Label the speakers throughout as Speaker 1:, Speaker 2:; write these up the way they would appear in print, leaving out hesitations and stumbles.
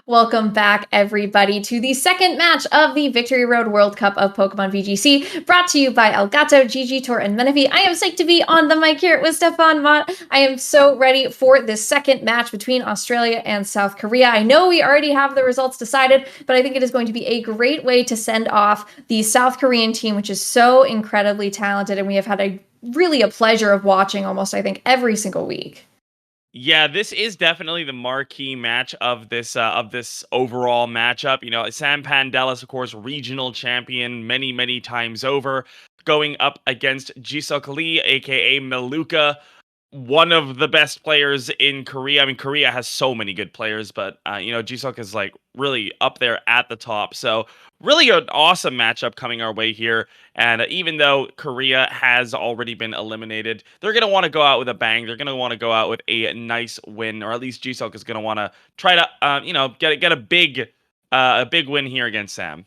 Speaker 1: Welcome back, everybody, to the second match of the Victory Road World Cup of Pokemon VGC, brought to you by Elgato, Gigi, Tor, and Menifee. I am psyched to be on the mic here with Stefan Mott. I am so ready for this second match between Australia and South Korea. I know we already have the results decided, but I think it is going to be a great way to send off the South Korean team, which is so incredibly talented, and we have had a pleasure of watching almost, I think, every single week.
Speaker 2: Yeah, this is definitely the marquee match of this overall matchup. You know, Sam Pandelis, of course, regional champion many times over, going up against Jiseok Lee, aka Meluka, one of the best players in Korea. I mean, Korea has so many good players, but Jiseok is like really up there at the top. So really an awesome matchup coming our way here. And even though Korea has already been eliminated, they're going to want to go out with a bang. They're going to want to go out with a nice win, or at least Jiseok is going to want to try to, get a big win here against Sam.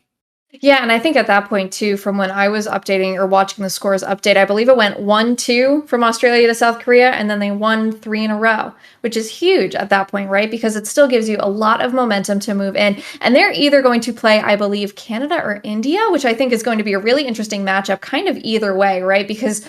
Speaker 1: Yeah, and I think at that point too, from when I was updating or watching the scores update, I believe it went 1-2 from Australia to South Korea, and then they won 3 in a row, which is huge at that point, right? Because it still gives you a lot of momentum to move in. And they're either going to play, I believe, Canada or India, which I think is going to be a really interesting matchup, kind of either way, right? Because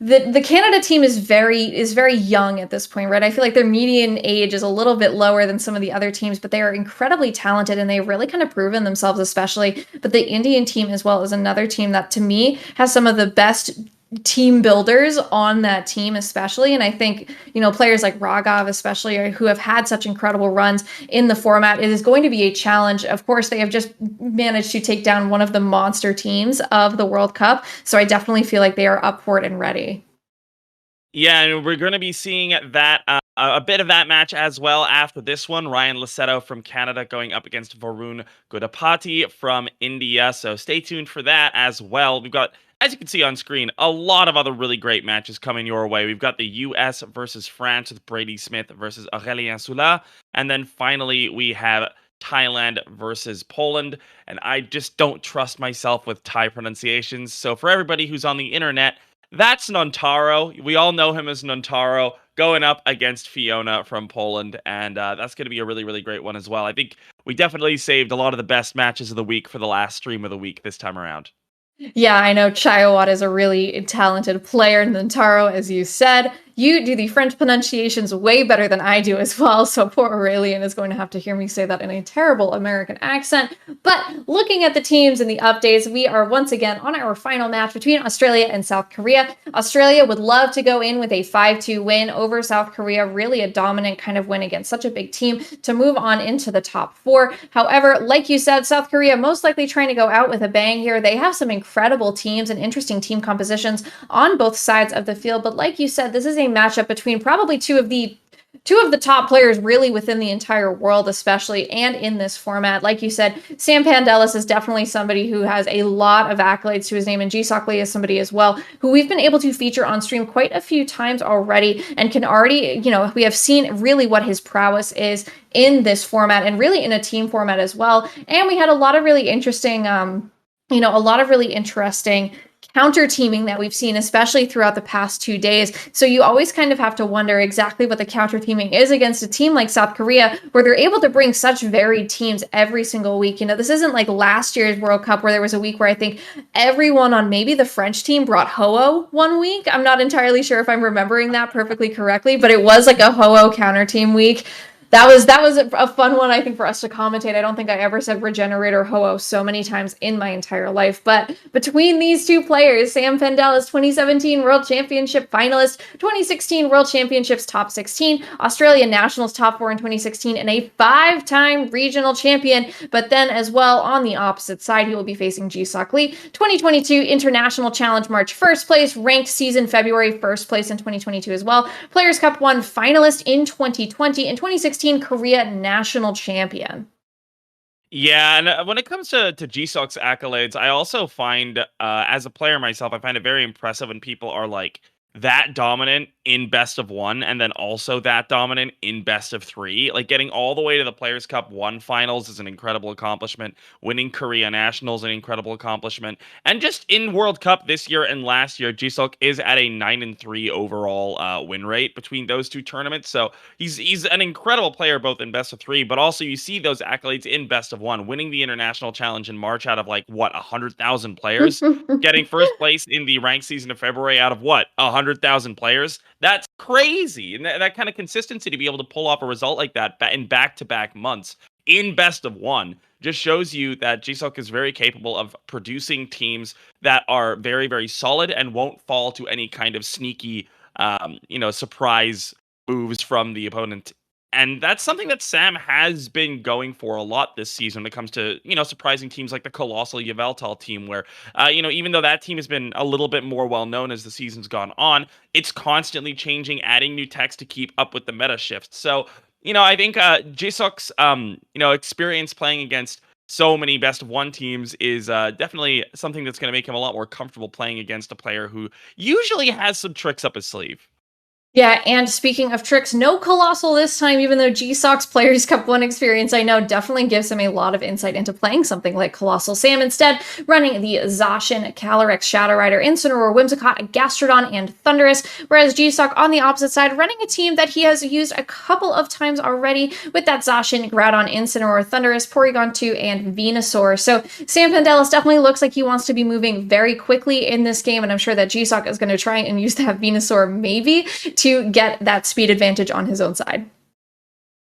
Speaker 1: the Canada team is very young at this point, right? I feel like their median age is a little bit lower than some of the other teams, but they are incredibly talented and they've really kind of proven themselves, especially. But the Indian team as well is another team that to me has some of the best team builders on that team, especially. And I think, players like Raghav, especially, who have had such incredible runs in the format, it is going to be a challenge. Of course, they have just managed to take down one of the monster teams of the World Cup. So I definitely feel like they are up for it and ready.
Speaker 2: Yeah, and we're going to be seeing that a bit of that match as well after this one. Ryan Lassetto from Canada going up against Varun Godapati from India. So stay tuned for that as well. We've got, as you can see on screen, a lot of other really great matches coming your way. We've got the US versus France with Brady Smith versus Aurélien Soula. And then finally, we have Thailand versus Poland. And I just don't trust myself with Thai pronunciations. So for everybody who's on the internet, that's Nontaro. We all know him as Nontaro going up against Fiona from Poland, and that's going to be a really great one as well. I think we definitely saved a lot of the best matches of the week for the last stream of the week this time around.
Speaker 1: Yeah, I know Chiawad is a really talented player, and Nantaro, as you said. You do the French pronunciations way better than I do as well, so poor Aurelian is going to have to hear me say that in a terrible American accent. But looking at the teams and the updates, we are once again on our final match between Australia and South Korea. Australia would love to go in with a 5-2 win over South Korea, really a dominant kind of win against such a big team to move on into the top 4. However, like you said, South Korea most likely trying to go out with a bang here. They have some incredible teams and interesting team compositions on both sides of the field, but like you said, this is a matchup between probably two of the top players really within the entire world, especially, and in this format. Like you said, Sam Pandelis is definitely somebody who has a lot of accolades to his name, and Jiseok Lee is somebody as well who we've been able to feature on stream quite a few times already, and can already, we have seen really what his prowess is in this format and really in a team format as well. And we had a lot of really interesting counter teaming that we've seen, especially throughout the past 2 days. So you always kind of have to wonder exactly what the counter teaming is against a team like South Korea, where they're able to bring such varied teams every single week. This isn't like last year's World Cup where there was a week where I think everyone on maybe the French team brought Ho-Oh one week. I'm not entirely sure if I'm remembering that perfectly correctly, but it was like a Ho-Oh counter team week. That was a fun one, I think, for us to commentate. I don't think I ever said Regenerator Ho-Oh so many times in my entire life. But between these two players, Sam Pandelis, 2017 World Championship finalist, 2016 World Championships top 16, Australian Nationals top 4 in 2016, and a 5-time regional champion. But then as well, on the opposite side, he will be facing Jiseok Lee, 2022 International Challenge March 1st place, ranked season February 1st place in 2022 as well, Players Cup 1 finalist in 2020, and 2016 Korea national champion.
Speaker 2: Yeah, and when it comes to Jiseok's accolades, I also find, as a player myself, I find it very impressive when people are like that dominant in best of one and then also that dominant in best of three. Like getting all the way to the Players Cup 1 finals is an incredible accomplishment. Winning Korea Nationals an incredible accomplishment. And just in World Cup this year and last year, Jiseok is at a 9-3 overall win rate between those two tournaments. So he's an incredible player both in best of three, but also you see those accolades in best of one, winning the international challenge in March out of like what 100,000 players, getting first place in the ranked season of February out of what 100,000 players. That's crazy. And that kind of consistency to be able to pull off a result like that in back-to-back months in best of one just shows you that Jiseok is very capable of producing teams that are very, very solid and won't fall to any kind of sneaky, surprise moves from the opponent. And that's something that Sam has been going for a lot this season when it comes to, surprising teams like the Colossal Yveltal team, where, even though that team has been a little bit more well-known as the season's gone on, it's constantly changing, adding new text to keep up with the meta shifts. So, I think Jiseok's, experience playing against so many best of one teams is definitely something that's going to make him a lot more comfortable playing against a player who usually has some tricks up his sleeve.
Speaker 1: Yeah, and speaking of tricks, no Colossal this time, even though Jiseok's Players Cup 1 experience, I know, definitely gives him a lot of insight into playing something like Colossal. Sam instead running the Zacian, Calyrex, Shadow Rider, Incineroar, Whimsicott, Gastrodon, and Thundurus, whereas Jiseok on the opposite side running a team that he has used a couple of times already with that Zacian, Groudon, Incineroar, Thundurus, Porygon 2, and Venusaur. So Sam Pandelis definitely looks like he wants to be moving very quickly in this game, and I'm sure that Jiseok is going to try and use that Venusaur maybe to get that speed advantage on his own side.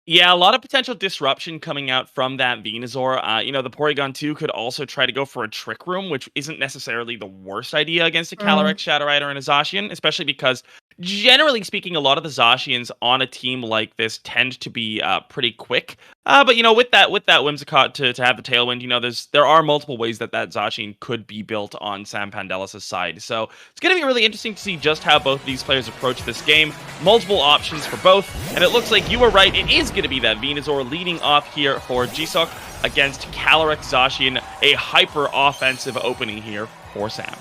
Speaker 2: Yeah, a lot of potential disruption coming out from that Venusaur. The Porygon 2 could also try to go for a Trick Room, which isn't necessarily the worst idea against a Calyrex, Shadow Rider, and a Zacian, especially because, generally speaking, a lot of the Zacians on a team like this tend to be pretty quick. But with that Whimsicott to have the Tailwind, there are multiple ways that Zacian could be built on Sam Pandelis' side. So it's going to be really interesting to see just how both of these players approach this game. Multiple options for both, and it looks like you were right. It is going to be that Venusaur leading off here for Jiseok against Calyrex Zacian, a hyper offensive opening here for Sam.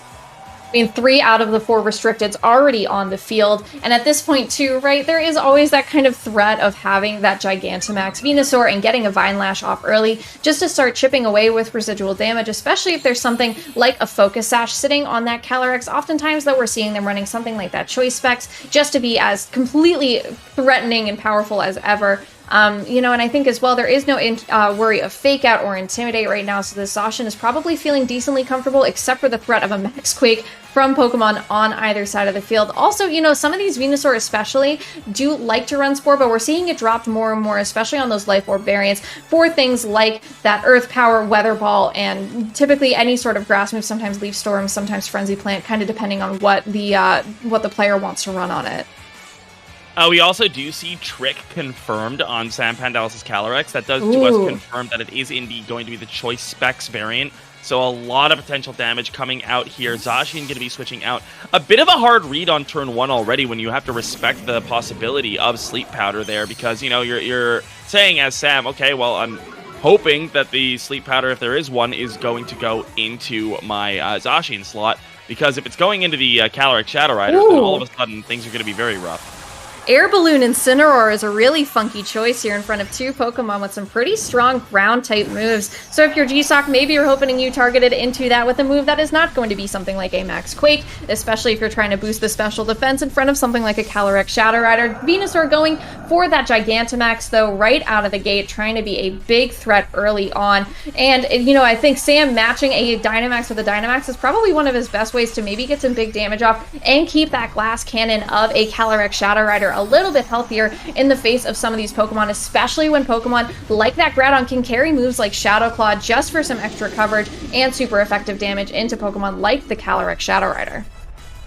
Speaker 1: I mean, 3 out of the 4 restricteds already on the field, and at this point too, right, there is always that kind of threat of having that Gigantamax Venusaur and getting a Vine Lash off early just to start chipping away with residual damage, especially if there's something like a Focus Sash sitting on that Calyrex. Oftentimes, though, we're seeing them running something like that Choice Specs just to be as completely threatening and powerful as ever. And I think as well, there is no worry of Fake Out or Intimidate right now, so the Zacian is probably feeling decently comfortable, except for the threat of a Max Quake from Pokemon on either side of the field. Also, some of these Venusaur especially do like to run Spore, but we're seeing it dropped more and more, especially on those Life Orb variants, for things like that Earth Power, Weather Ball, and typically any sort of Grass move, sometimes Leaf Storm, sometimes Frenzy Plant, kind of depending on what the player wants to run on it.
Speaker 2: We also do see Trick confirmed on Sam Pandelis' Calyrex. That does to us confirm that it is indeed going to be the Choice Specs variant. So a lot of potential damage coming out here. Zacian going to be switching out. A bit of a hard read on turn 1 already when you have to respect the possibility of Sleep Powder there because, you're saying as Sam, okay, well, I'm hoping that the Sleep Powder, if there is one, is going to go into my Zacian slot because if it's going into the Calyrex Shadow Riders, then all of a sudden things are going to be very rough.
Speaker 1: Air Balloon Incineroar is a really funky choice here in front of 2 Pokemon with some pretty strong ground-type moves. So if you're Jiseok, maybe you're hoping you targeted into that with a move that is not going to be something like a Max Quake, especially if you're trying to boost the special defense in front of something like a Calyrex Shadow Rider. Venusaur going for that Gigantamax, though, right out of the gate, trying to be a big threat early on. And, I think Sam matching a Dynamax with a Dynamax is probably one of his best ways to maybe get some big damage off and keep that glass cannon of a Calyrex Shadow Rider a little bit healthier in the face of some of these Pokemon, especially when Pokemon like that Groudon can carry moves like Shadow Claw just for some extra coverage and super effective damage into Pokemon like the Calyrex Shadow Rider.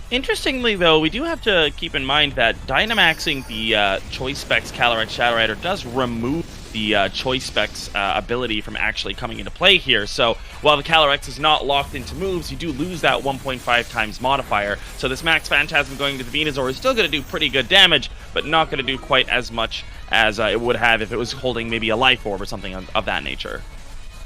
Speaker 2: Interestingly, though, we do have to keep in mind that Dynamaxing the Choice Specs Calyrex Shadow Rider does remove the Choice Specs ability from actually coming into play here. So while the Calyrex is not locked into moves, you do lose that 1.5 times modifier. So this Max Phantasm going to the Venusaur is still going to do pretty good damage, but not going to do quite as much as it would have if it was holding maybe a Life Orb or something of that nature.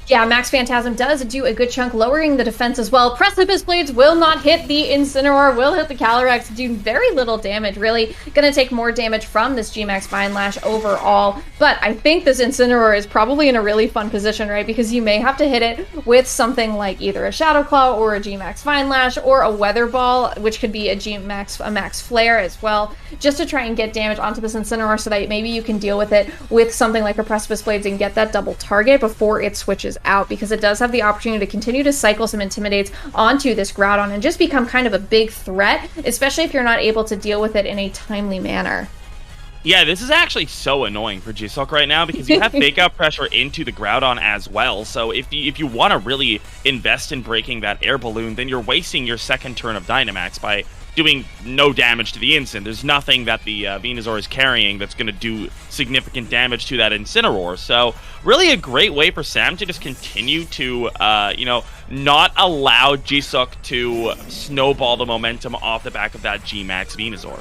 Speaker 1: Yeah, Max Phantasm does do a good chunk lowering the defense as well. Precipice Blades will not hit the Incineroar, will hit the Calyrex, do very little damage, really. Gonna take more damage from this G-Max Vine Lash overall. But I think this Incineroar is probably in a really fun position, right? Because you may have to hit it with something like either a Shadow Claw or a G-Max Vine Lash or a Weather Ball, which could be a Max Flare as well, just to try and get damage onto this Incineroar so that maybe you can deal with it with something like a Precipice Blades and get that double target before it switches out, because it does have the opportunity to continue to cycle some Intimidates onto this Groudon and just become kind of a big threat, especially if you're not able to deal with it in a timely manner.
Speaker 2: Yeah, this is actually so annoying for Jiseok right now because you have fake out pressure into the Groudon as well. So if you want to really invest in breaking that air balloon, then you're wasting your second turn of Dynamax by doing no damage to the Incin. There's nothing that the Venusaur is carrying that's going to do significant damage to that Incineroar. So really a great way for Sam to just continue to, not allow Jiseok to snowball the momentum off the back of that G-Max Venusaur.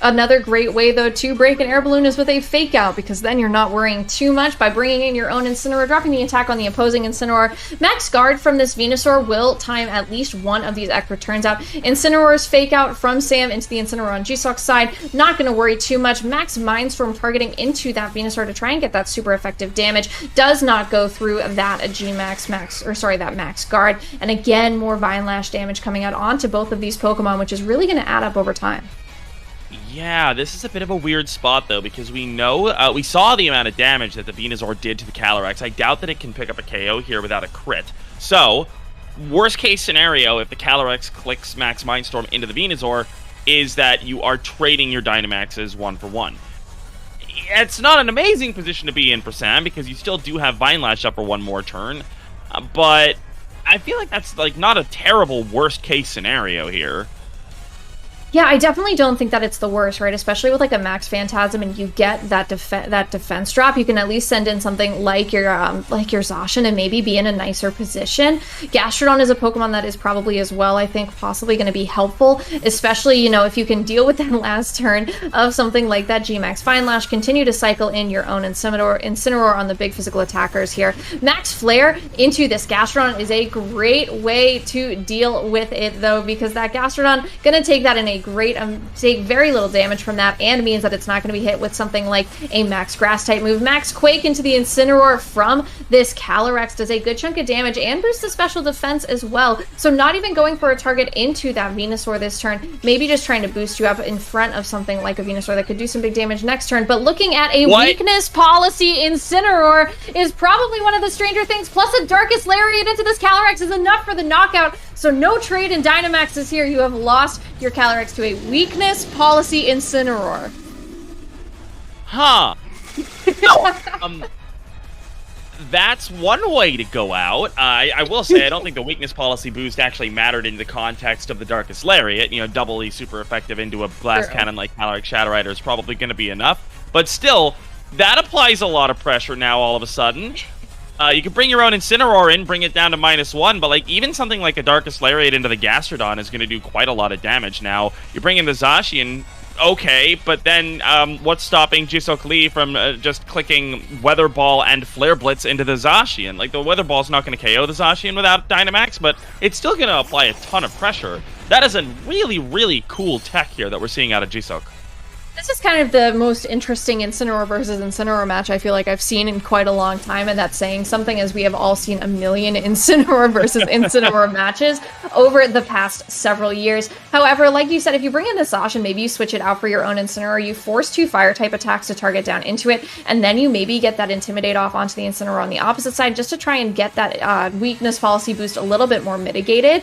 Speaker 1: Another great way, though, to break an air balloon is with a fake out, because then you're not worrying too much by bringing in your own Incineroar, dropping the attack on the opposing Incineroar. Max Guard from this Venusaur will time at least one of these Ekk returns out. Incineroar's fake out from Sam into the Incineroar on Jiseok's side, not going to worry too much. Max Mindstorm targeting into that Venusaur to try and get that super effective damage does not go through that that Max Guard. And again, more Vine Lash damage coming out onto both of these Pokemon, which is really going to add up over time.
Speaker 2: Yeah, this is a bit of a weird spot, though, because we know, we saw the amount of damage that the Venusaur did to the Calyrex. I doubt that it can pick up a KO here without a crit. So, worst case scenario, if the Calyrex clicks Max Mindstorm into the Venusaur, is that you are trading your Dynamaxes 1-for-1. It's not an amazing position to be in for Sam, because you still do have Vine Lash up for one more turn, but I feel like that's, not a terrible worst case scenario here.
Speaker 1: Yeah, I definitely don't think that it's the worst, right? Especially with a Max Phantasm and you get that defense drop, you can at least send in something like your Zacian and maybe be in a nicer position. Gastrodon is a Pokemon that is probably as well, I think, possibly going to be helpful, especially, if you can deal with that last turn of something like that G-Max Fine Lash, continue to cycle in your own Incineroar on the big physical attackers here. Max Flare into this Gastrodon is a great way to deal with it, though, because that Gastrodon going to take that in a take very little damage from that, and means that it's not going to be hit with something like a Max Grass type move. Max Quake into the Incineroar from this Calyrex does a good chunk of damage and boosts the special defense as well. So not even going for a target into that Venusaur this turn, maybe just trying to boost you up in front of something like a Venusaur that could do some big damage next turn. But looking at a weakness policy Incineroar is probably one of the stranger things, plus a Darkest Lariat into this Calyrex is enough for the knockout. So no trade in Dynamaxes here. You have lost your Calyrex to a weakness policy Incineroar.
Speaker 2: Huh. That's one way to go out. I will say I don't think the weakness policy boost actually mattered in the context of the Darkest Lariat. Doubly super effective into a blast cannon like Calyrex Shadow Rider is probably going to be enough. But still, that applies a lot of pressure now all of a sudden. You can bring your own Incineroar in, bring it down to -1, but even something like a Darkest Lariat into the Gastrodon is going to do quite a lot of damage now. You bring in the Zacian, okay, but then what's stopping Jiseok Lee from just clicking Weather Ball and Flare Blitz into the Zacian? The Weather Ball's not going to KO the Zacian without Dynamax, but it's still going to apply a ton of pressure. That is a really, really cool tech here that we're seeing out of Jiseok.
Speaker 1: This is kind of the most interesting Incineroar versus Incineroar match I feel like I've seen in quite a long time, and that's saying something, as we have all seen a million Incineroar versus Incineroar matches over the past several years. However, like you said, if you bring in the Zacian, maybe you switch it out for your own Incineroar, you force 2 Fire-type attacks to target down into it, and then you maybe get that Intimidate off onto the Incineroar on the opposite side just to try and get that weakness policy boost a little bit more mitigated.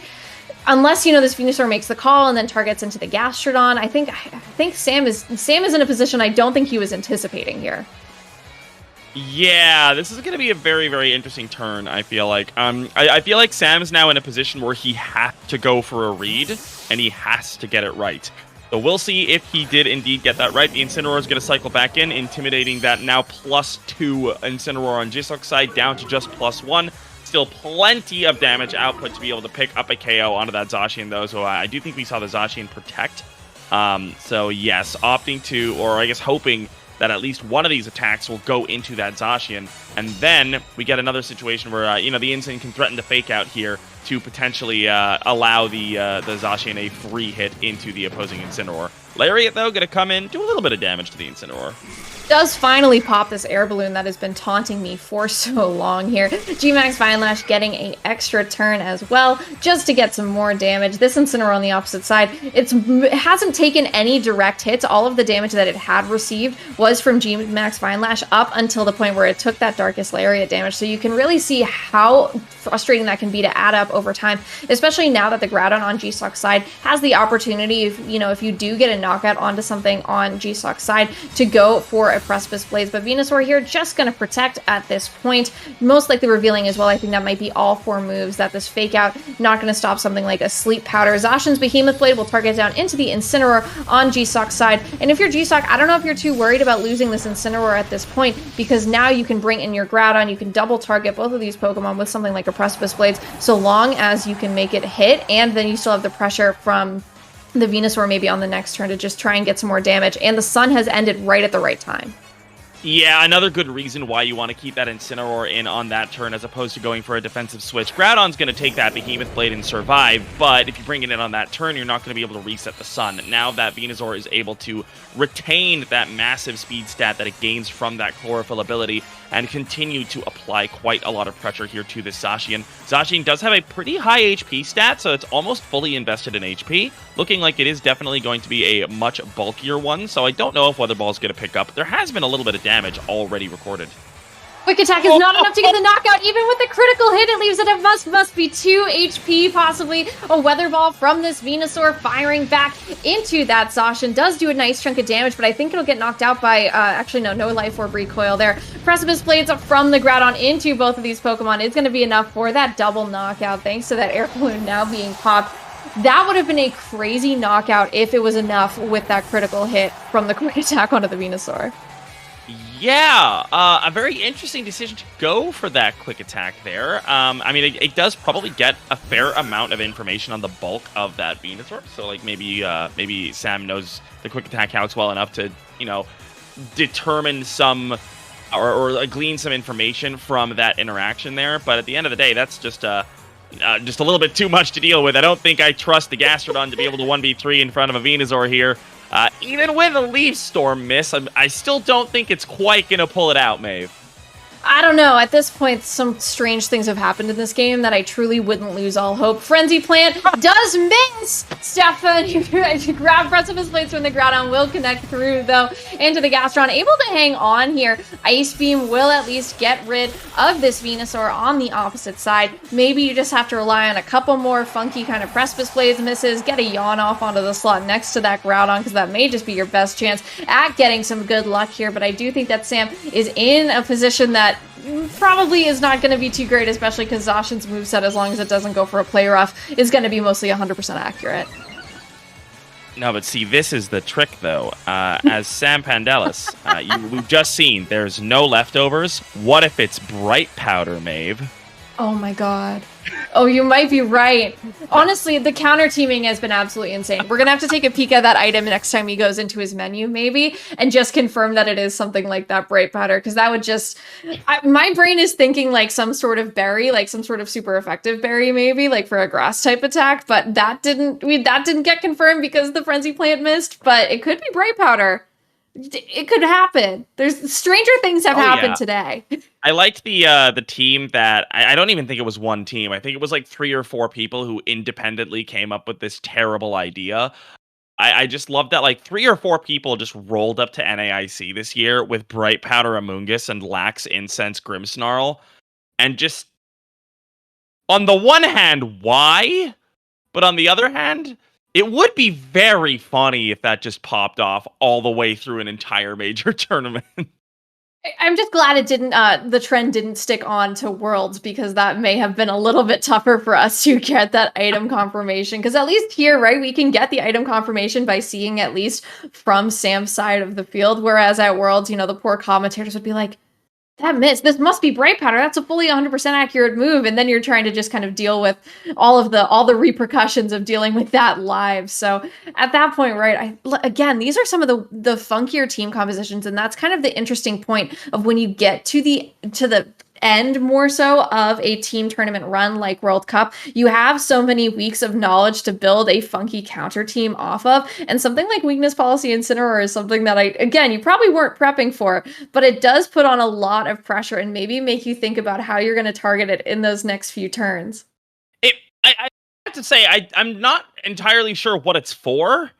Speaker 1: Unless, this Venusaur makes the call and then targets into the Gastrodon, I think Sam is in a position I don't think he was anticipating here.
Speaker 2: Yeah, this is going to be a very, very interesting turn, I feel like. I feel like Sam's now in a position where he has to go for a read, and he has to get it right. So we'll see if he did indeed get that right. The Incineroar is going to cycle back in, intimidating that now +2 Incineroar on Jiseok's side down to just +1. Still plenty of damage output to be able to pick up a KO onto that Zacian, though, so I do think we saw the Zacian protect. So yes, opting to, or I guess hoping that at least one of these attacks will go into that Zacian And then we get another situation where, the Insane can threaten to fake out here to potentially allow the Zacian a free hit into the opposing Incineroar. Lariat, though, going to come in, do a little bit of damage to the Incineroar.
Speaker 1: Does finally pop this air balloon that has been taunting me for so long here. G-Max Vine Lash getting an extra turn as well, just to get some more damage. This Incineroar on the opposite side, it hasn't taken any direct hits. All of the damage that it had received was from G-Max Vine Lash up until the point where it took that Darkest Lariat damage. So you can really see how frustrating that can be to add up over time, especially now that the Groudon on Jiseok's side has the opportunity, if you do get a knockout onto something on Jiseok's side, to go for a Precipice Blades. But Venusaur here just going to protect at this point, most likely revealing as well. I think that might be all 4 moves, that this fake out not going to stop something like a Sleep Powder. Zacian's Behemoth Blade will target down into the Incineroar on Jiseok's side. And if you're Jiseok, I don't know if you're too worried about losing this Incineroar at this point, because now you can bring in your Groudon, you can double target both of these Pokemon with something like a Precipice Blades, so long as you can make it hit, and then you still have the pressure from the Venusaur maybe on the next turn to just try and get some more damage. And the sun has ended right at the right time.
Speaker 2: Yeah, another good reason why you want to keep that Incineroar in on that turn as opposed to going for a defensive switch. Groudon's going to take that Behemoth Blade and survive, but if you bring it in on that turn, you're not going to be able to reset the sun. Now that Venusaur is able to retain that massive speed stat that it gains from that Chlorophyll ability and continue to apply quite a lot of pressure here to this Zacian. Zacian does have a pretty high HP stat, so it's almost fully invested in HP, looking like it is definitely going to be a much bulkier one, so I don't know if Weather Ball is going to pick up. There has been a little bit of damage already recorded.
Speaker 1: Quick Attack is not enough to get the knockout. Even with the critical hit, it leaves it at must be 2 HP, possibly. A Weather Ball from this Venusaur firing back into that Zacian. Does do a nice chunk of damage, but I think it'll get knocked out by, no Life Orb recoil there. Precipice Blades from the Groudon into both of these Pokemon is going to be enough for that double knockout, thanks to that Air Balloon now being popped. That would have been a crazy knockout if it was enough with that critical hit from the Quick Attack onto the Venusaur.
Speaker 2: Yeah, a very interesting decision to go for that Quick Attack there. It does probably get a fair amount of information on the bulk of that Venusaur. So, maybe Sam knows the Quick Attack calcs well enough to, determine some or glean some information from that interaction there. But at the end of the day, that's just a little bit too much to deal with. I don't think I trust the Gastrodon to be able to 1v3 in front of a Venusaur here. Even with a Leaf Storm miss, I still don't think it's quite going to pull it out, Maeve.
Speaker 1: I don't know. At this point, some strange things have happened in this game that I truly wouldn't lose all hope. Frenzy Plant does miss! Stefan, you grab Precipice Blades from the Groudon, will connect through, though, into the Gastron. Able to hang on here. Ice Beam will at least get rid of this Venusaur on the opposite side. Maybe you just have to rely on a couple more funky kind of Precipice Blades misses, get a Yawn off onto the slot next to that Groudon, because that may just be your best chance at getting some good luck here. But I do think that Sam is in a position that probably is not going to be too great, especially because Zacian's moveset, as long as it doesn't go for a play rough, is going to be mostly 100% accurate.
Speaker 2: No, but see, this is the trick, though. As Sam Pandelis, we've just seen, there's no leftovers. What if it's Bright Powder, Maeve?
Speaker 1: Oh my god. Oh, you might be right. Honestly, the counter teaming has been absolutely insane. We're going to have to take a peek at that item next time he goes into his menu, maybe, and just confirm that it is something like that Bright Powder, because that would just... my brain is thinking like some sort of berry, like some sort of super effective berry, maybe, like for a grass type attack, but that didn't get confirmed because the Frenzy Plant missed, but it could be Bright Powder. It could happen. There's stranger things have happened today.
Speaker 2: I liked the team that I don't even think it was one team. I think it was like 3 or 4 people who independently came up with this terrible idea. I just love that like 3 or 4 people just rolled up to NAIC this year with Bright Powder Amoonguss and Lax Incense Grimmsnarl, and just on the one hand, why? But on the other hand, it would be very funny if that just popped off all the way through an entire major tournament.
Speaker 1: I'm just glad it didn't, the trend didn't stick on to Worlds, because that may have been a little bit tougher for us to get that item confirmation. Because at least here, right, we can get the item confirmation by seeing at least from Sam's side of the field. Whereas at Worlds, the poor commentators would be like, That miss. This must be Bright Powder. That's a fully 100% accurate move, and then you're trying to just kind of deal with all the repercussions of dealing with that live. So at that point, right? Again, these are some of the funkier team compositions, and that's kind of the interesting point of when you get to the end more so of a team tournament run like World Cup. You have so many weeks of knowledge to build a funky counter team off of, and something like Weakness Policy Incineroar is something that you probably weren't prepping for, but it does put on a lot of pressure and maybe make you think about how you're going to target it in those next few turns.
Speaker 2: I have to say, I'm not entirely sure what it's for.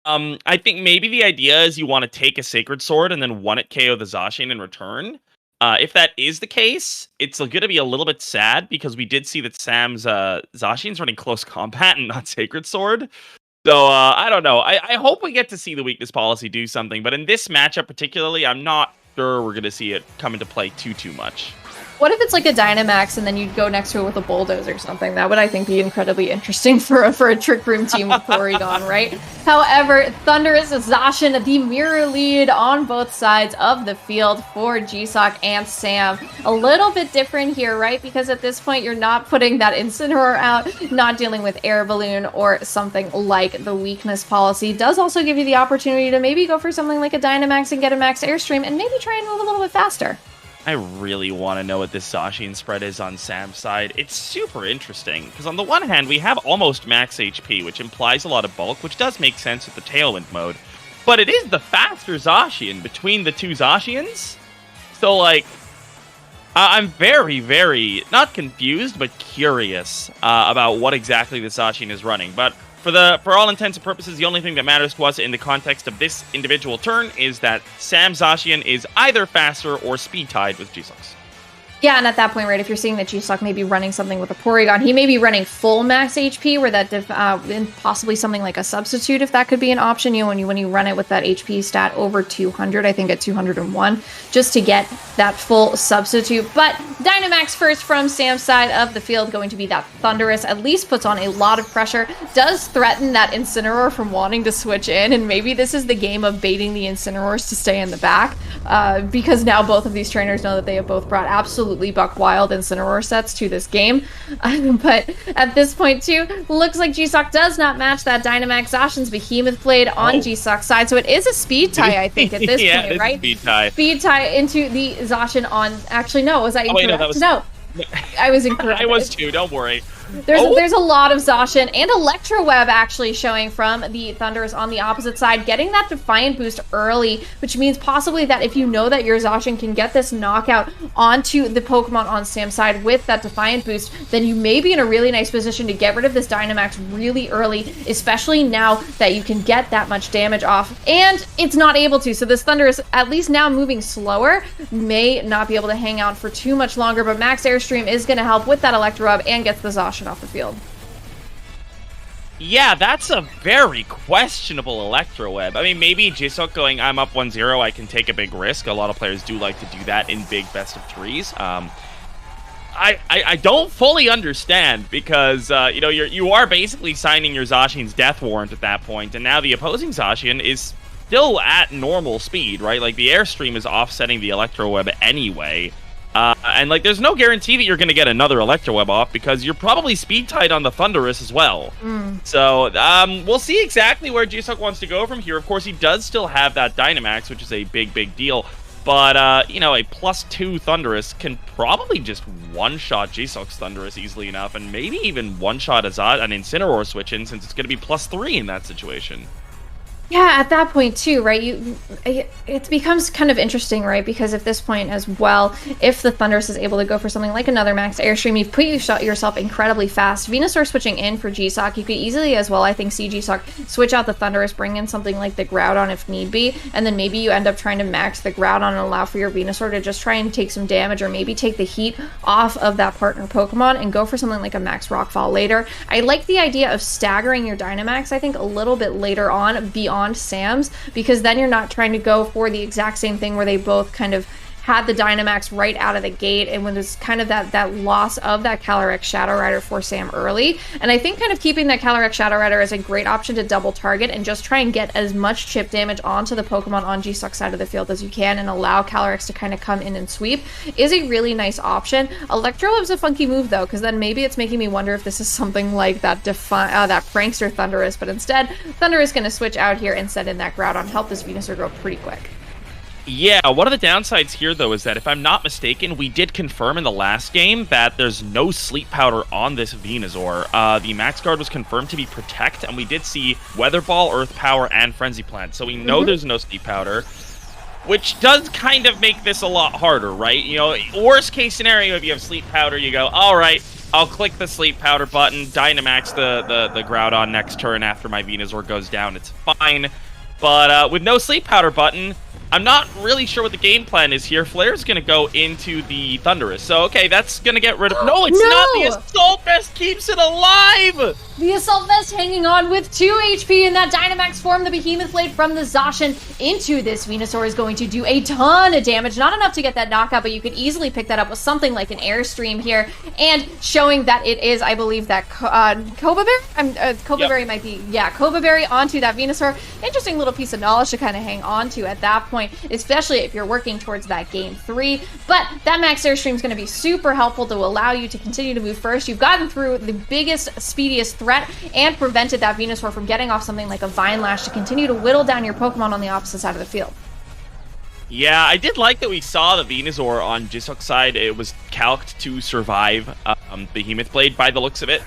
Speaker 2: I think maybe the idea is you want to take a Sacred Sword and then one-hit KO the Zacian in return. If that is the case, it's going to be a little bit sad because we did see that Sam's Zacian's running close combat and not Sacred Sword. So I don't know. I hope we get to see the Weakness Policy do something, but in this matchup particularly, I'm not sure we're going to see it come into play too much.
Speaker 1: What if it's like a Dynamax and then you'd go next to it with a Bulldozer or something? That would, I think, be incredibly interesting for a Trick Room team with Porygon, right? However, Thundurus, Zacian, the mirror lead on both sides of the field for Jiseok and Sam. A little bit different here, right? Because at this point, you're not putting that Incineroar out, not dealing with Air Balloon or something like the Weakness Policy. Does also give you the opportunity to maybe go for something like a Dynamax and get a Max Airstream and maybe try and move a little bit faster.
Speaker 2: I really want to know what this Zacian spread is on Sam's side. It's super interesting, because on the one hand, we have almost max HP, which implies a lot of bulk, which does make sense with the Tailwind mode. But it is the faster Zacian between the two Zacians. So, like, I'm very, very, not confused, but curious about what exactly the Zacian is running. But for all intents and purposes, the only thing that matters to us in the context of this individual turn is that Sam Zacian is either faster or speed tied with Jiseok's.
Speaker 1: Yeah, and at that point, right, if you're seeing that Jiseok may be running something with a Porygon, he may be running full max HP, where that and possibly something like a substitute, if that could be an option. You know, when you run it with that HP stat over 200, I think at 201, just to get that full substitute. But Dynamax first from Sam's side of the field, going to be that Thundurus. At least puts on a lot of pressure, does threaten that Incineroar from wanting to switch in, and maybe this is the game of baiting the Incineroars to stay in the back, because now both of these trainers know that they have both brought absolutely buck wild Incineroar sets to this game. But at this point too, looks like Jiseok does not match that Dynamax. Zacian's Behemoth Blade on Jiseok's side, so it is a speed tie, I think, at this point, right?
Speaker 2: Speed tie.
Speaker 1: Speed tie into the Zacian on... Actually, no, was I incorrect? No, I was incorrect.
Speaker 2: I was too, don't worry.
Speaker 1: There's a lot of Zacian and Electro Web actually showing from the Thundurus on the opposite side, getting that Defiant boost early, which means possibly that if you know that your Zacian can get this knockout onto the Pokemon on Sam's side with that Defiant boost, then you may be in a really nice position to get rid of this Dynamax really early, especially now that you can get that much damage off, and it's not able to. So this Thundurus, at least now moving slower, may not be able to hang out for too much longer, but Max Airstream is going to help with that Electro Web and gets the Zacian off the field.
Speaker 2: Yeah, that's a very questionable Electro Web. I mean, maybe Jiseok going, I'm up 1-0, I can take a big risk. A lot of players do like to do that in big best of threes. I don't fully understand because, you know, you are basically signing your Zacian's death warrant at that point, and now the opposing Zacian is still at normal speed, right? Like, the Airstream is offsetting the Electro Web anyway. And, like, there's no guarantee that you're going to get another Electro Web off because you're probably speed tied on the Thundurus as well. So, we'll see exactly where Jiseok wants to go from here. Of course, he does still have that Dynamax, which is a big deal. But, you know, a +2 Thundurus can probably just one-shot Jiseok's Thundurus easily enough, and maybe even one-shot an Incineroar switch-in, since it's going to be +3 in that situation.
Speaker 1: Yeah, at that point too, right? It becomes kind of interesting, right? Because at this point as well, if the Thundurus is able to go for something like another Max Airstream, you've put yourself incredibly fast. Venusaur switching in for Jiseok, you could easily as well, I think, see Jiseok switch out the Thundurus, bring in something like the Groudon if need be, and then maybe you end up trying to max the Groudon and allow for your Venusaur to just try and take some damage, or maybe take the heat off of that partner Pokemon and go for something like a Max Rockfall later. I like the idea of staggering your Dynamax, I think, a little bit later on beyond Sam's, because then you're not trying to go for the exact same thing where they both kind of had the Dynamax right out of the gate, and when there's kind of that loss of that Calyrex Shadow Rider for Sam early. And I think kind of keeping that Calyrex Shadow Rider is a great option to double target and just try and get as much chip damage onto the Pokemon on Jiseok's side of the field as you can and allow Calyrex to kind of come in and sweep is a really nice option. Electroweb's a funky move though, because then maybe it's making me wonder if this is something like that that Prankster Thundurus, but instead Thundurus going to switch out here and send in that Groudon, help this Venusaur grow pretty quick.
Speaker 2: Yeah, one of the downsides here, though, is that if I'm not mistaken, we did confirm in the last game that there's no Sleep Powder on this Venusaur. The Max Guard was confirmed to be Protect, and we did see Weather Ball, Earth Power, and Frenzy Plant. So we know there's no Sleep Powder, which does kind of make this a lot harder, right? You know, worst case scenario, if you have Sleep Powder, you go, all right, I'll click the Sleep Powder button, Dynamax the Groudon next turn after my Venusaur goes down. It's fine. But with no Sleep Powder button, I'm not really sure what the game plan is here. Flare's going to go into the Thundurus. So, okay, that's going to get rid of... No, it's not! The Assault Vest keeps it alive!
Speaker 1: The Assault Vest hanging on with 2 HP in that Dynamax form. The Behemoth Blade from the Zacian into this Venusaur is going to do a ton of damage. Not enough to get that knockout, but you could easily pick that up with something like an Airstream here. And showing that it is, I believe, that Cobra Berry? Cobra Berry might be... Yeah, Cobra Berry onto that Venusaur. Interesting little piece of knowledge to kind of hang on to at that point, especially if you're working towards that game 3. But that Max Airstream is going to be super helpful to allow you to continue to move first. You've gotten through the biggest, speediest threat and prevented that Venusaur from getting off something like a Vine Lash to continue to whittle down your Pokemon on the opposite side of the field.
Speaker 2: Yeah, I did like that we saw the Venusaur on Jiseok's side. It was calced to survive Behemoth Blade by the looks of it.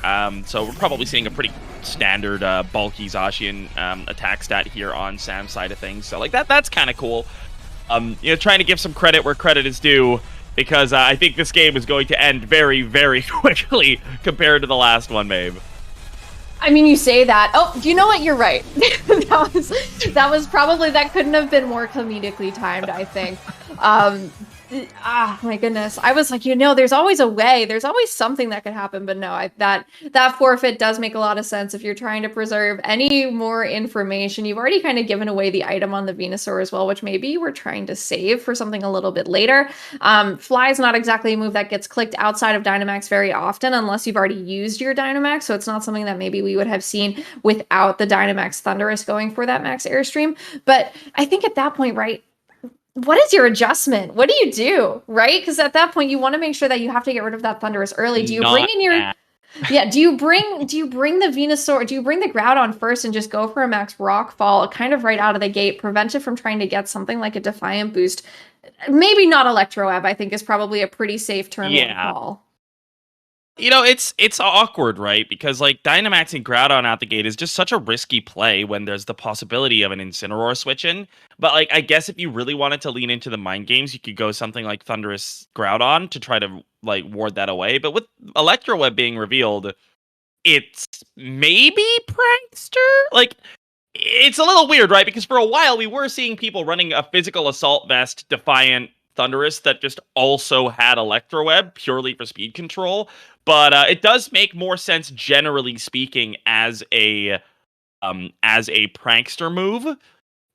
Speaker 2: So we're probably seeing a pretty standard bulky Zacian attack stat here on Sam's side of things. So like that's kind of cool. You know, trying to give some credit where credit is due, because I think this game is going to end very, very quickly compared to the last one, Maeve.
Speaker 1: I mean, you say that. Oh, you know what? You're right. that was probably, that couldn't have been more comedically timed, I think. My goodness. I was like, you know, there's always a way. There's always something that could happen. But no, that forfeit does make a lot of sense if you're trying to preserve any more information. You've already kind of given away the item on the Venusaur as well, which maybe you were trying to save for something a little bit later. Fly is not exactly a move that gets clicked outside of Dynamax very often unless you've already used your Dynamax. So it's not something that maybe we would have seen without the Dynamax Thundurus going for that Max Airstream. But I think at that point, right, what is your adjustment? What do you do, right? Because at that point, you want to make sure that you have to get rid of that Thundurus early. Do you bring in your... Yeah, do you bring the Venusaur, do you bring the Groudon first and just go for a Max Rockfall kind of right out of the gate, prevent it from trying to get something like a Defiant Boost? Maybe not Electroweb, I think is probably a pretty safe turn one call.
Speaker 2: You know, it's awkward, right? Because, like, Dynamaxing Groudon out the gate is just such a risky play when there's the possibility of an Incineroar switch-in. But, like, I guess if you really wanted to lean into the mind games, you could go something like Thundurus Groudon to try to, like, ward that away. But with Electroweb being revealed, it's maybe Prankster? Like, it's a little weird, right? Because for a while, we were seeing people running a Physical Assault Vest, Defiant Thundurus that just also had Electroweb purely for speed control. But it does make more sense, generally speaking, as a prankster move.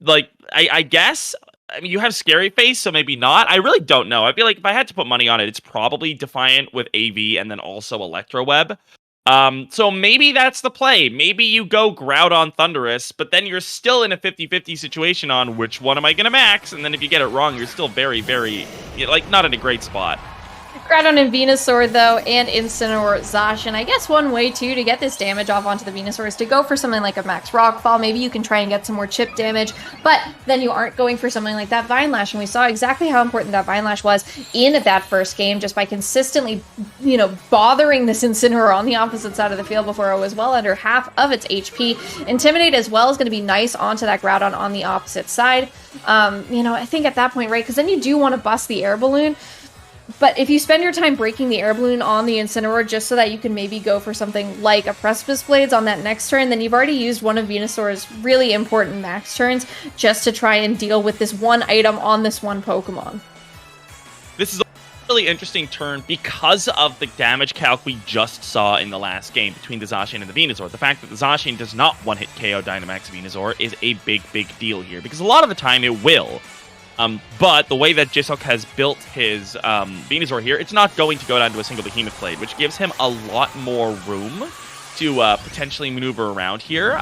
Speaker 2: Like, I guess, I mean, you have Scary Face, so maybe not. I really don't know. I feel like if I had to put money on it, it's probably Defiant with AV and then also Electroweb. So maybe that's the play. Maybe you go Groudon Thundurus, but then you're still in a 50-50 situation on which one am I going to max, and then if you get it wrong, you're still very, very, like, not in a great spot.
Speaker 1: Groudon and Venusaur, though, and Incineroar Zacian. I guess one way, too, to get this damage off onto the Venusaur is to go for something like a Max Rockfall. Maybe you can try and get some more chip damage, but then you aren't going for something like that Vine Lash, and we saw exactly how important that Vine Lash was in that first game, just by consistently, you know, bothering this Incineroar on the opposite side of the field before it was well under half of its HP. Intimidate as well is going to be nice onto that Groudon on the opposite side. You know, I think at that point, right, because then you do want to bust the Air Balloon. But if you spend your time breaking the Air Balloon on the Incineroar just so that you can maybe go for something like a Precipice Blades on that next turn, then you've already used one of Venusaur's really important max turns just to try and deal with this one item on this one Pokemon.
Speaker 2: This is a really interesting turn because of the damage calc we just saw in the last game between the Zacian and the Venusaur. The fact that the Zacian does not one-hit KO Dynamax Venusaur is a big, big deal here, because a lot of the time it will. But the way that Jiseok has built his Venusaur here, it's not going to go down to a single Behemoth Blade, which gives him a lot more room to potentially maneuver around here.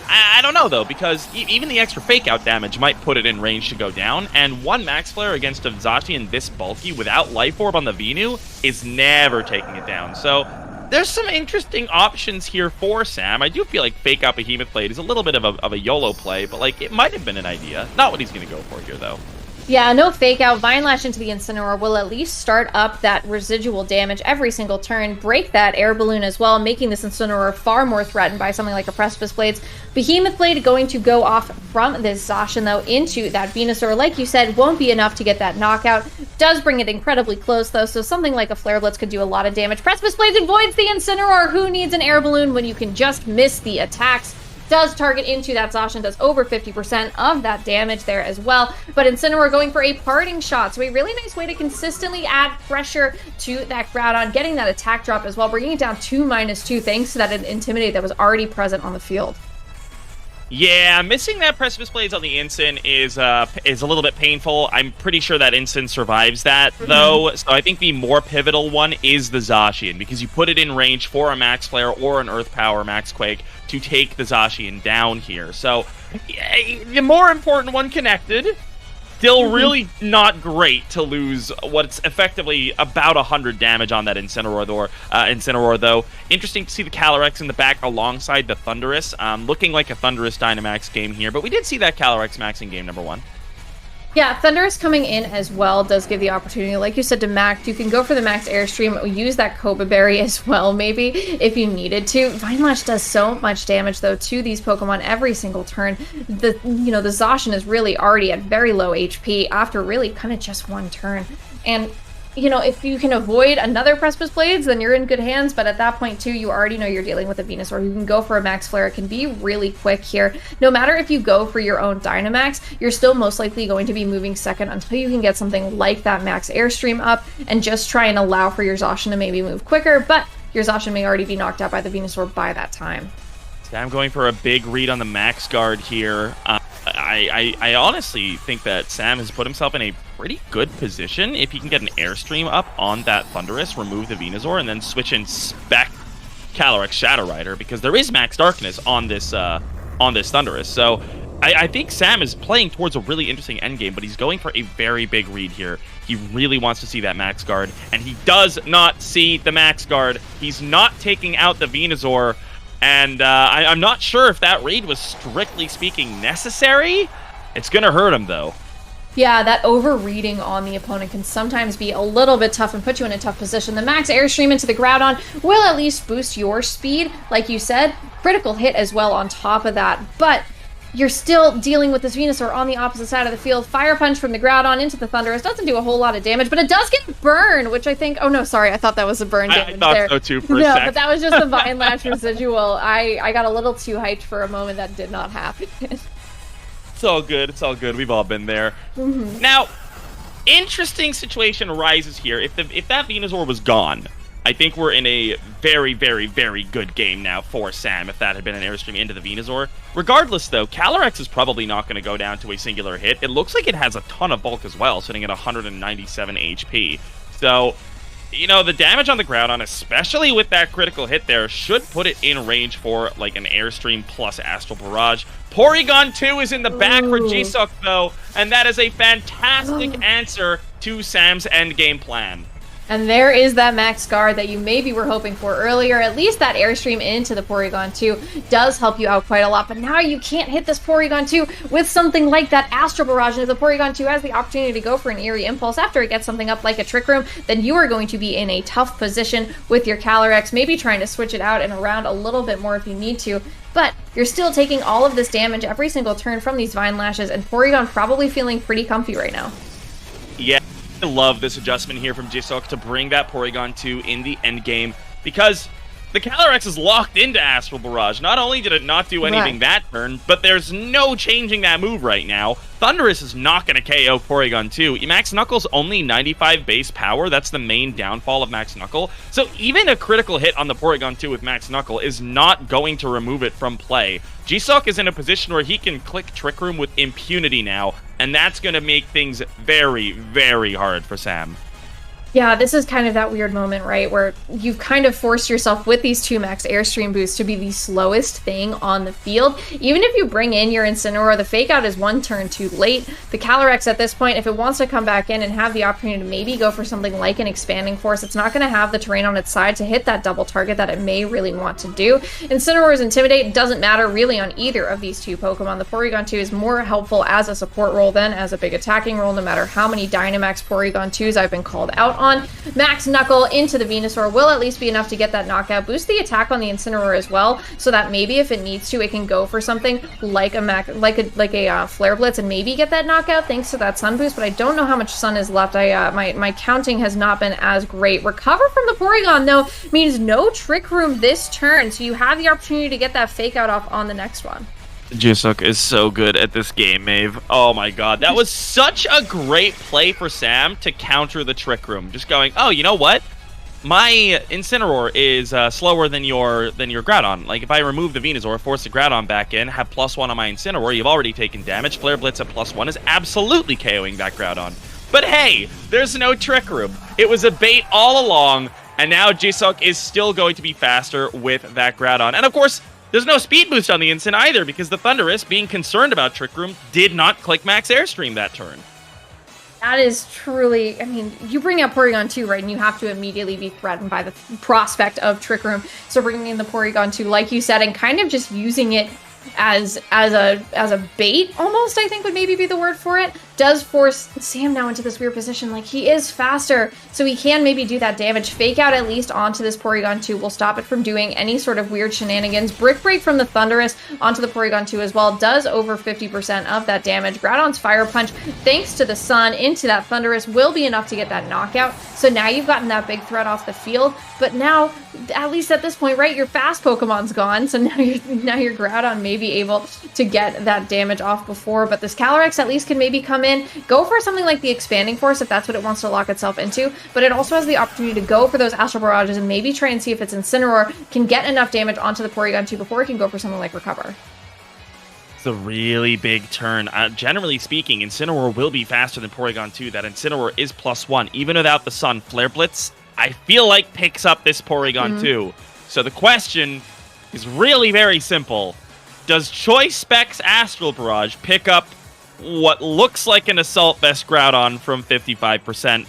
Speaker 2: I don't know, though, because even the extra fake-out damage might put it in range to go down, and one Max Flare against a Zacian this bulky without Life Orb on the Venu is never taking it down. So there's some interesting options here for Sam. I do feel like fake-out Behemoth Blade is a little bit of a YOLO play, but like it might have been an idea. Not what he's going to go for here, though.
Speaker 1: Yeah, no fake out. Vine Lash into the Incineroar will at least start up that residual damage every single turn, break that air balloon as well, making this Incineroar far more threatened by something like a Precipice Blades. Behemoth Blade going to go off from this Zacian, though, into that Venusaur. Like you said, won't be enough to get that knockout. Does bring it incredibly close, though, so something like a Flare Blitz could do a lot of damage. Precipice Blades avoids the Incineroar. Who needs an air balloon when you can just miss the attacks? Does target into that Zacian, does over 50% of that damage there as well. But Incineroar going for a parting shot, so a really nice way to consistently add pressure to that Groudon, getting that attack drop as well, bringing it down to -2 thanks to that Intimidate that was already present on the field.
Speaker 2: Yeah, missing that Precipice Blades on the Incin is a little bit painful. I'm pretty sure that Incin survives that, though. So I think the more pivotal one is the Zacian, because you put it in range for a Max Flare or an Earth Power Max Quake to take the Zacian down here. So the more important one connected. Still really not great to lose what's effectively about 100 damage on that Incineroar, though. Interesting to see the Calyrex in the back alongside the Thundurus. Looking like a Thundurus Dynamax game here, but we did see that Calyrex max in game number 1.
Speaker 1: Yeah, Thundurus coming in as well does give the opportunity, like you said, to max. You can go for the max Airstream, use that Koba Berry as well, maybe, if you needed to. Vine Lash does so much damage, though, to these Pokemon every single turn. The Zacian is really already at very low HP after really kind of just one turn. And if you can avoid another Precipice Blades, then you're in good hands, but at that point, too, you already know you're dealing with a Venusaur. You can go for a Max Flare. It can be really quick here. No matter if you go for your own Dynamax, you're still most likely going to be moving second until you can get something like that Max Airstream up and just try and allow for your Zacian to maybe move quicker, but your Zacian may already be knocked out by the Venusaur by that time.
Speaker 2: I'm going for a big read on the Max Guard here. I honestly think that Sam has put himself in a pretty good position if he can get an Airstream up on that Thundurus, remove the Venusaur, and then switch in spec Calyrex Shadow Rider, because there is Max Darkness on this Thundurus. So I think Sam is playing towards a really interesting endgame, but he's going for a very big read here. He really wants to see that Max Guard, and he does not see the Max Guard. He's not taking out the Venusaur. And I'm not sure if that read was, strictly speaking, necessary. It's going to hurt him, though.
Speaker 1: Yeah, that overreading on the opponent can sometimes be a little bit tough and put you in a tough position. The Max Airstream into the Groudon will at least boost your speed, like you said. Critical hit as well on top of that. But you're still dealing with this Venusaur on the opposite side of the field. Fire Punch from the Groudon into the Thundurus doesn't do a whole lot of damage, but it does get burned, which I think... Oh, no, sorry. I thought that was a burn damage there.
Speaker 2: I thought so, too, for a second.
Speaker 1: No, but that was just the Vine Lash residual. I got a little too hyped for a moment. That did not happen.
Speaker 2: It's all good. It's all good. We've all been there. Now, interesting situation arises here. If that Venusaur was gone, I think we're in a very, very, very good game now for Sam if that had been an Airstream into the Venusaur. Regardless, though, Calyrex is probably not going to go down to a singular hit. It looks like it has a ton of bulk as well, sitting at 197 HP. So, the damage on the Groudon, especially with that critical hit there, should put it in range for, like, an Airstream plus Astral Barrage. Porygon 2 is in the back for Jiseok, though, and that is a fantastic answer to Sam's endgame plan.
Speaker 1: And there is that Max Guard that you maybe were hoping for earlier. At least that Airstream into the Porygon 2 does help you out quite a lot. But now you can't hit this Porygon 2 with something like that Astral Barrage. And if the Porygon 2 has the opportunity to go for an Eerie Impulse after it gets something up like a Trick Room, then you are going to be in a tough position with your Calyrex, maybe trying to switch it out and around a little bit more if you need to. But you're still taking all of this damage every single turn from these Vine Lashes, and Porygon probably feeling pretty comfy right now.
Speaker 2: Yeah. I love this adjustment here from Jiseok to bring that Porygon 2 in the end game, because the Calyrex is locked into Astral Barrage. Not only did it not do anything that turn, but there's no changing that move right now. Thundurus is not going to KO Porygon 2. Max Knuckle's only 95 base power. That's the main downfall of Max Knuckle. So even a critical hit on the Porygon 2 with Max Knuckle is not going to remove it from play. Jiseok is in a position where he can click Trick Room with impunity now. and that's going to make things very, very hard for Sam.
Speaker 1: Yeah, this is kind of that weird moment, right, where you've kind of forced yourself with these 2 max Airstream boosts to be the slowest thing on the field. Even if you bring in your Incineroar, the fake out is 1 turn too late. The Calyrex at this point, if it wants to come back in and have the opportunity to maybe go for something like an Expanding Force, it's not going to have the terrain on its side to hit that double target that it may really want to do. Incineroar's Intimidate doesn't matter really on either of these 2 Pokemon. The Porygon 2 is more helpful as a support role than as a big attacking role, no matter how many Dynamax Porygon 2s I've been called out on. Max Knuckle into the Venusaur will at least be enough to get that knockout. Boost the attack on the Incineroar as well, so that maybe if it needs to, it can go for something like a Flare Blitz and maybe get that knockout thanks to that Sun boost. But I don't know how much Sun is left. My counting has not been as great. Recover from the Porygon though means no Trick Room this turn, so you have the opportunity to get that fake out off on the next one.
Speaker 2: Jiseok is so good at this game, Maeve. Oh my god, that was such a great play for Sam to counter the Trick Room. Just going, oh, you know what? My Incineroar is slower than your Groudon. Like, if I remove the Venusaur, force the Groudon back in, have +1 on my Incineroar, you've already taken damage. Flare Blitz at +1 is absolutely KOing that Groudon. But hey, there's no Trick Room. It was a bait all along, and now Jiseok is still going to be faster with that Groudon. And of course, there's no speed boost on the Incin either, because the Thundurus, being concerned about Trick Room, did not click Max Airstream that turn.
Speaker 1: That is truly, I mean, you bring out Porygon 2, right, and you have to immediately be threatened by the prospect of Trick Room. So bringing in the Porygon 2, like you said, and kind of just using it as a bait, almost, I think would maybe be the word for it, does force Sam now into this weird position. Like, he is faster, so he can maybe do that damage. Fake out at least onto this Porygon 2 will stop it from doing any sort of weird shenanigans. Brick Break from the Thundurus onto the Porygon 2 as well does over 50% of that damage. Groudon's Fire Punch, thanks to the Sun into that Thundurus, will be enough to get that knockout. So now you've gotten that big threat off the field, but now, at least at this point, right, your fast Pokemon's gone, so now your Groudon may be able to get that damage off before, but this Calyrex at least can maybe come in, go for something like the Expanding Force if that's what it wants to lock itself into, but it also has the opportunity to go for those Astral Barrages and maybe try and see if its Incineroar can get enough damage onto the Porygon 2 before it can go for something like Recover.
Speaker 2: It's a really big turn. Generally speaking, Incineroar will be faster than Porygon 2. That Incineroar is +1. Even without the Sun, Flare Blitz, I feel like picks up this Porygon 2. So the question is really very simple. Does Choice Specs Astral Barrage pick up what looks like an Assault Vest Groudon from 55%?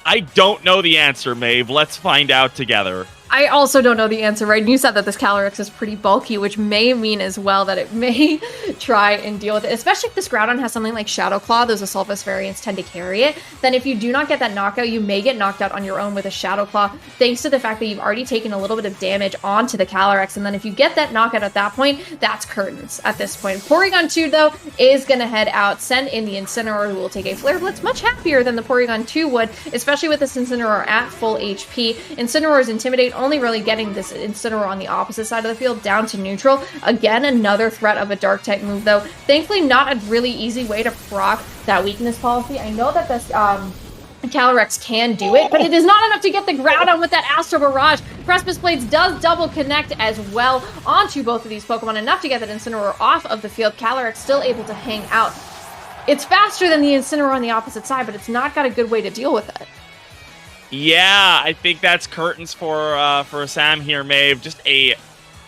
Speaker 2: I don't know the answer, Maeve. Let's find out together.
Speaker 1: I also don't know the answer, right? And you said that this Calyrex is pretty bulky, which may mean as well that it may try and deal with it, especially if this Groudon has something like Shadow Claw. Those Assault Vest variants tend to carry it. Then if you do not get that knockout, you may get knocked out on your own with a Shadow Claw, thanks to the fact that you've already taken a little bit of damage onto the Calyrex. And then if you get that knockout at that point, that's curtains at this point. Porygon 2, though, is going to head out, send in the Incineroar, who will take a Flare Blitz, much happier than the Porygon 2 would, especially with this Incineroar at full HP. Incineroar's Intimidate only really getting this Incineroar on the opposite side of the field down to neutral. Again, another threat of a Dark-type move, though. Thankfully, not a really easy way to proc that weakness policy. I know that this Calyrex can do it, but it is not enough to get the Groudon with that Astral Barrage. Precipice Blades does double connect as well onto both of these Pokemon, enough to get that Incineroar off of the field. Calyrex still able to hang out. It's faster than the Incineroar on the opposite side, but it's not got a good way to deal with it.
Speaker 2: Yeah, I think that's curtains for Sam here, Maeve. Just a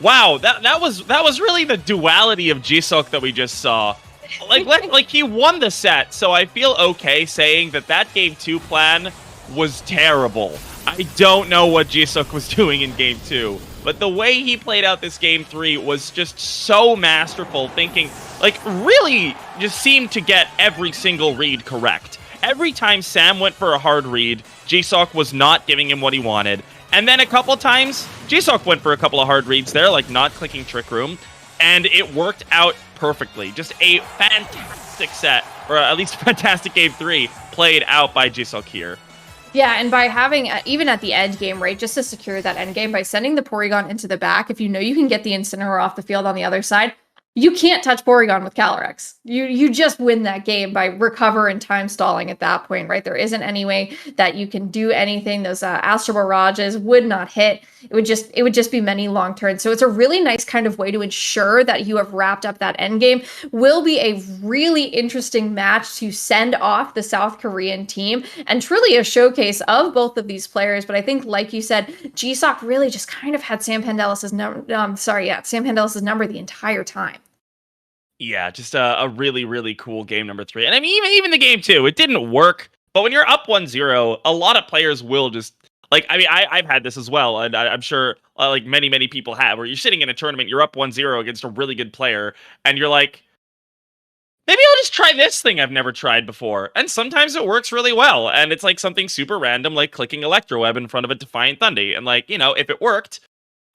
Speaker 2: wow. That was really the duality of Jiseok that we just saw. Like he won the set, so I feel okay saying that game 2 plan was terrible. I don't know what Jiseok was doing in game 2, but the way he played out this game 3 was just so masterful. Thinking, like, really just seemed to get every single read correct. Every time Sam went for a hard read, Jiseok was not giving him what he wanted. And then a couple times, Jiseok went for a couple of hard reads there, like not clicking Trick Room, and it worked out perfectly. Just a fantastic set, or at least fantastic game 3, played out by Jiseok here.
Speaker 1: Yeah, and by having, even at the end game, right, just to secure that end game, by sending the Porygon into the back, if you know you can get the Incineroar off the field on the other side, you can't touch Porygon with Calyrex. You just win that game by recover and time stalling at that point, right? There isn't any way that you can do anything. Those Astral Barrages would not hit. It would just be many long turns. So it's a really nice kind of way to ensure that you have wrapped up that end game. Will be a really interesting match to send off the South Korean team, and truly a showcase of both of these players. But I think, like you said, Jiseok really just kind of had Sam Pandelis' number the entire time.
Speaker 2: Yeah, just a really, really cool game number 3. And I mean, even the game 2, it didn't work. But when you're up 1-0, a lot of players will just, like, I mean, I've had this as well. And I'm sure, like, many, many people have, where you're sitting in a tournament, you're up 1-0 against a really good player, and you're like, maybe I'll just try this thing I've never tried before. And sometimes it works really well. And it's like something super random, like clicking Electroweb in front of a Defiant Thundy. And, like, you know, if it worked,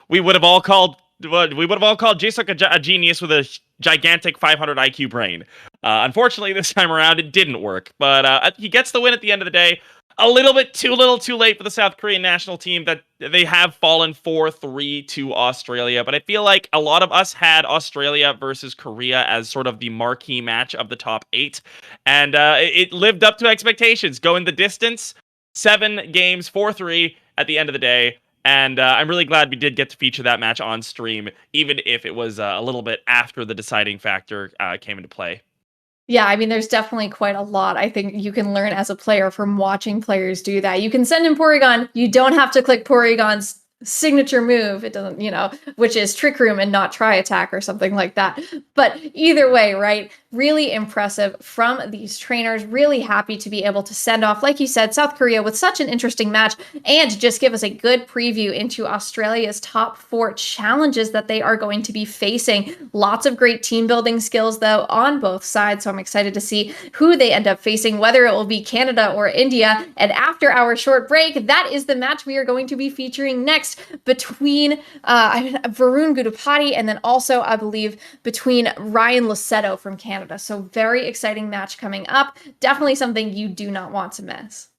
Speaker 2: we would have all called Jiseok a genius with a gigantic 500 IQ brain. Unfortunately, this time around, it didn't work. But he gets the win at the end of the day. A little too late for the South Korean national team, that they have fallen 4-3 to Australia. But I feel like a lot of us had Australia versus Korea as sort of the marquee match of the top 8. And it lived up to expectations. Going the distance, 7 games, 4-3 at the end of the day. And I'm really glad we did get to feature that match on stream, even if it was a little bit after the deciding factor came into play.
Speaker 1: Yeah, I mean, there's definitely quite a lot I think you can learn as a player from watching players do that. You can send in Porygon. You don't have to click Porygon's signature move. It doesn't, which is Trick Room and not Try Attack or something like that. But either way, right? Really impressive from these trainers. Really happy to be able to send off, like you said, South Korea with such an interesting match, and just give us a good preview into Australia's top 4 challenges that they are going to be facing. Lots of great team building skills, though, on both sides. So I'm excited to see who they end up facing, whether it will be Canada or India. And after our short break, that is the match we are going to be featuring next, between Varun Gudapati and then also, I believe, between Ryan Lassetto from Canada. So very exciting match coming up. Definitely something you do not want to miss.